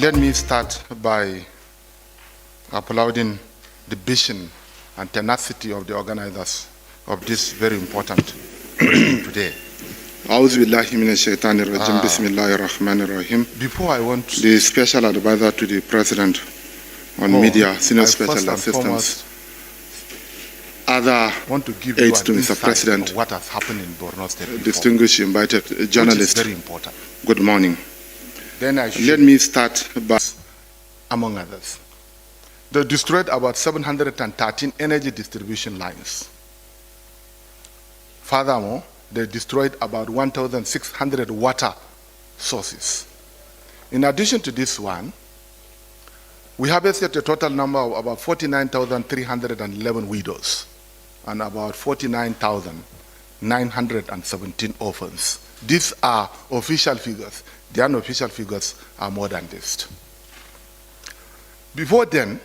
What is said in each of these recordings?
Let me start by applauding the vision and tenacity of the organizers of this very important briefing today. Before I want to... The special advisor to the president on media, senior special assistant, other want to give aides you to an Mr. insight President, of what has happened in Borno State before, distinguished invited journalists, which is very important. good morning. Then I should, Let me start by... among others, they destroyed about 713 energy distribution lines. Furthermore, they destroyed about 1,600 water sources. In addition to this one, we harvested a total number of about 49,311 widows and about 49,917 orphans. These are official figures. The unofficial figures are more than this. Before then,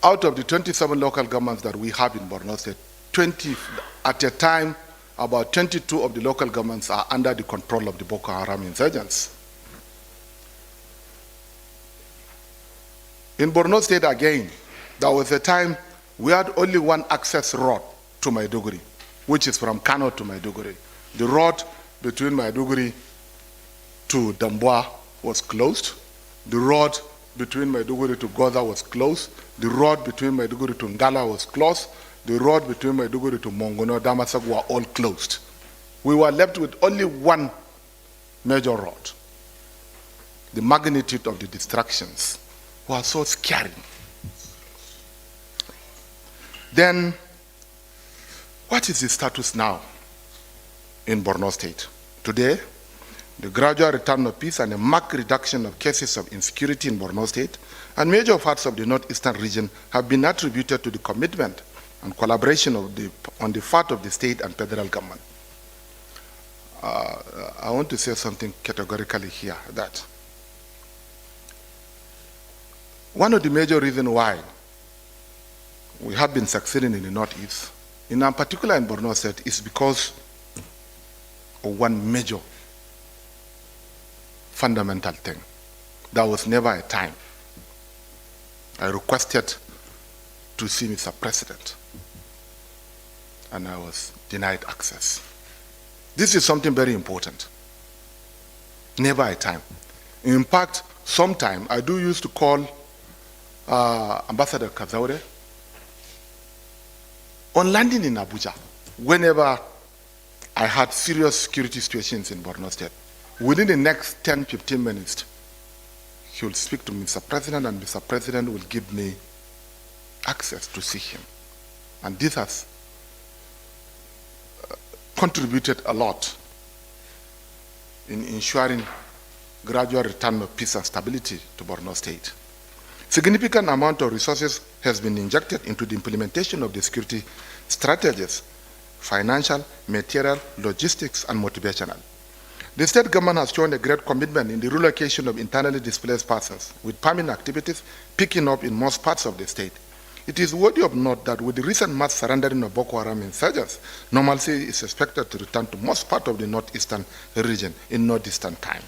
out of the 27 local governments that we have in Borno State, at a time, about 22 of the local governments are under the control of the Boko Haram insurgents. In Borno State again, there was a time we had only one access road to Maiduguri, which is from Kano to Maiduguri. The road between Maiduguri to Damboa was closed. The road between Maiduguri to Goza was closed. The road between Maiduguri to Ngala was closed. The road between Maiduguri to Mongono, Damasak were all closed. We were left with only one major road. The magnitude of the destructions was so scary. Then, what is the status now in Borno State? Today, the gradual return of peace and a marked reduction of cases of insecurity in Borno State and major parts of the northeastern region have been attributed to the commitment and collaboration on the part of the state and federal government. I want to say something categorically here, that one of the major reasons why we have been succeeding in the northeast, in particular in Borno State, is because of one major fundamental thing. There was never a time I requested to see Mr. President, and I was denied access. This is something very important. Never a time. In fact, sometime I do used to call Ambassador Kazaure on landing in Abuja whenever I had serious security situations in Borno State. Within the next 10-15 minutes, he will speak to Mr. President, and Mr. President will give me access to see him. And this has contributed a lot in ensuring gradual return of peace and stability to Borno State. Significant amount of resources has been injected into the implementation of the security strategies, financial, material, logistics, and motivational. The state government has shown a great commitment in the relocation of internally displaced persons, with farming activities picking up in most parts of the state. It is worthy of note that with the recent mass surrendering of Boko Haram insurgents, normalcy is expected to return to most part of the northeastern region in no distant time.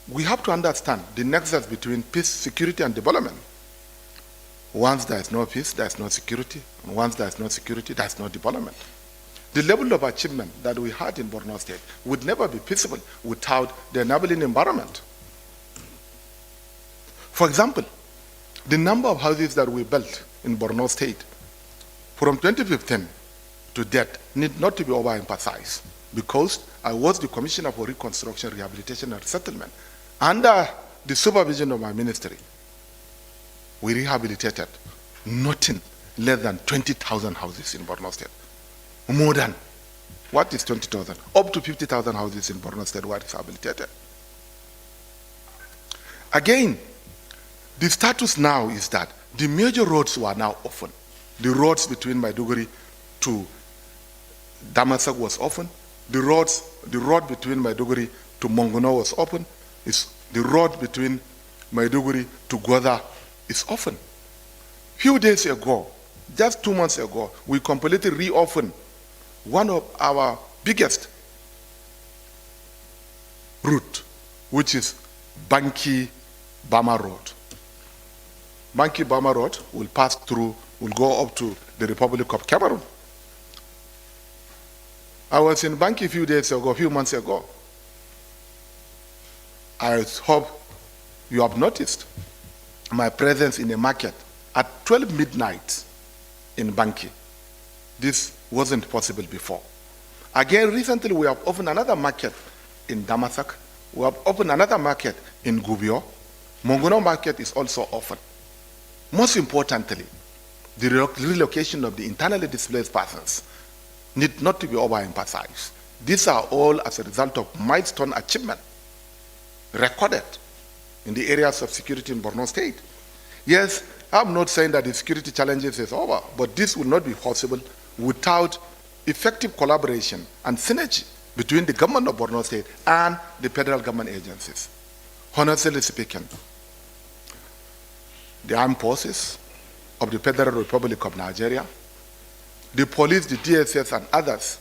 We have to understand the nexus between peace, security, and development. Once there is no peace, there is no security. And once there is no security, there is no development. The level of achievement that we had in Borno State would never be feasible without the enabling environment. For example, the number of houses that we built in Borno State from 2015 to date need not to be overemphasized, because I was the Commissioner for Reconstruction, Rehabilitation, and Settlement. Under the supervision of my ministry, we rehabilitated nothing less than 20,000 houses in Borno State. More than, what is 20,000? Up to 50,000 houses in Borno State were rehabilitated. Again, the status now is that the major roads were now open. The roads between Maiduguri to Damasak was open. The road between Maiduguri to Mongono was open. The road between Maiduguri to Goza is open. Few days ago, just 2 months ago, we completely reopened one of our biggest route, which is Banki-Bama Road. Banki-Bama Road will pass through, will go up to the Republic of Cameroon. I was in Banki a few months ago. I hope you have noticed my presence in a market at 12 midnight in Banki. This wasn't possible before. Again, recently we have opened another market in Damasak. We have opened another market in Gubio. Mongono market is also open. Most importantly, the relocation of the internally displaced persons need not to be overemphasized. These are all as a result of milestone achievement recorded in the areas of security in Borno State. Yes, I'm not saying that the security challenges is over, but this will not be possible without effective collaboration and synergy between the government of Borno State and the federal government agencies. Honestly speaking, the armed forces of the Federal Republic of Nigeria, the police, the DSS, and others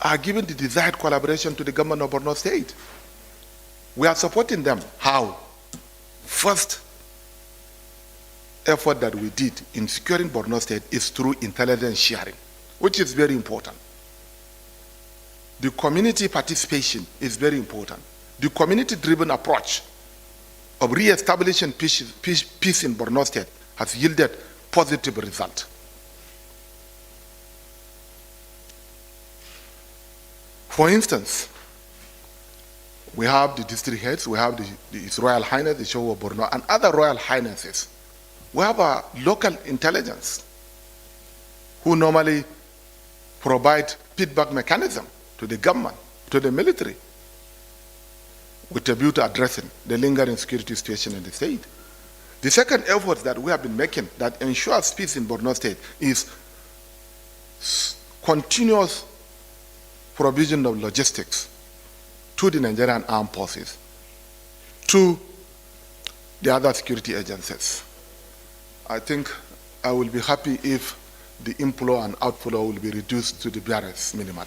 are giving the desired collaboration to the government of Borno State. We are supporting them. How? First effort that we did in securing Borno State is through intelligence sharing, which is very important. The community participation is very important. The community-driven approach of re-establishing peace in Borno State has yielded positive results. For instance, we have the district heads, we have His Royal Highness, the Show of Borno, and other Royal Highnesses. We have a local intelligence who normally provide feedback mechanism to the government, to the military, with a view to addressing the lingering security situation in the state. The second effort that we have been making that ensures peace in Borno State is continuous provision of logistics to the Nigerian armed forces, to the other security agencies. I think I will be happy if the inflow and outflow will be reduced to the barest minimal,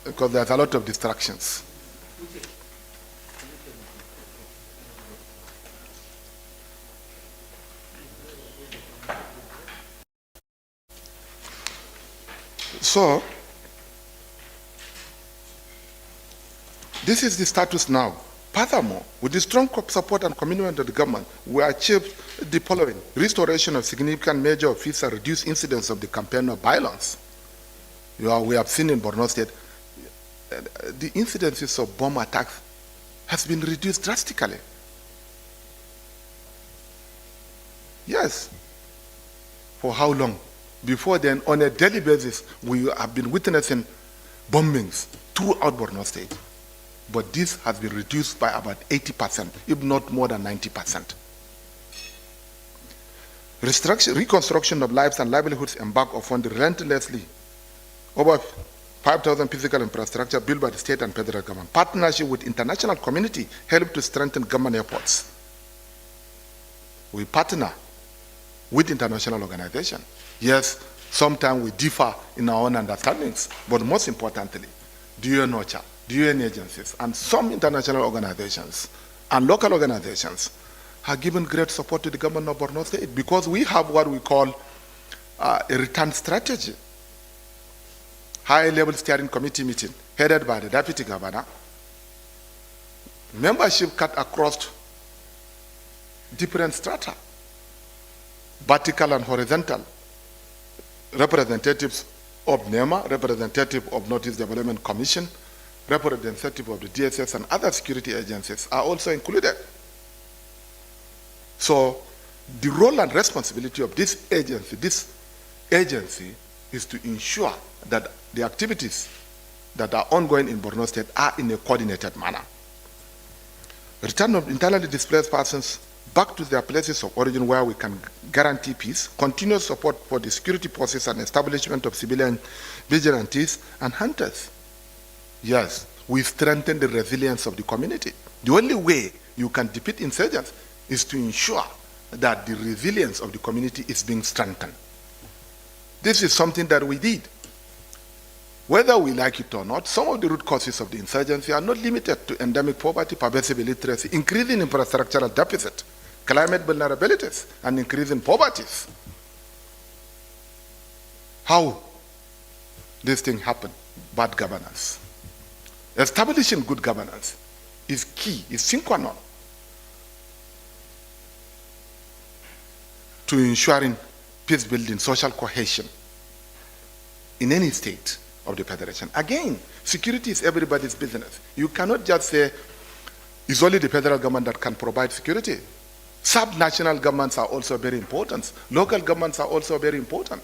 because there's a lot of distractions. So, this is the status now. Furthermore, with the strong support and commitment of the government, we achieved the following: restoration of significant major offences and reduced incidents of the campaign of violence. We have seen in Borno State, the incidences of bomb attacks has been reduced drastically. Yes. For how long? Before then, on a daily basis, we have been witnessing bombings throughout Borno State. But this has been reduced by about 80%, if not more than 90%. Reconstruction of lives and livelihoods embarked upon relentlessly. Over 5,000 physical infrastructure built by the state and federal government. Partnership with international community helped to strengthen government efforts. We partner with international organizations. Yes, sometimes we differ in our own understandings, but most importantly, the UN OCHA, the UN agencies, and some international organizations and local organizations have given great support to the government of Borno State because we have what we call a return strategy. High-level steering committee meeting headed by the deputy governor. Membership cut across different strata, vertical and horizontal. Representatives of NEMA, representative of Northeast Development Commission, representative of the DSS and other security agencies are also included. So the role and responsibility of this agency is to ensure that the activities that are ongoing in Borno State are in a coordinated manner. Return of internally displaced persons back to their places of origin where we can guarantee peace, continuous support for the security forces and establishment of civilian vigilantes and hunters. Yes, we strengthen the resilience of the community. The only way you can defeat insurgents is to ensure that the resilience of the community is being strengthened. This is something that we did. Whether we like it or not, some of the root causes of the insurgency are not limited to endemic poverty, pervasive illiteracy, increasing infrastructural deficit, climate vulnerabilities, and increasing poverties. How this thing happen? Bad governance. Establishing good governance is key, is sine qua non to ensuring peace building, social cohesion in any state of the federation. Again, security is everybody's business. You cannot just say it's only the federal government that can provide security. Sub-national governments are also very important. Local governments are also very important.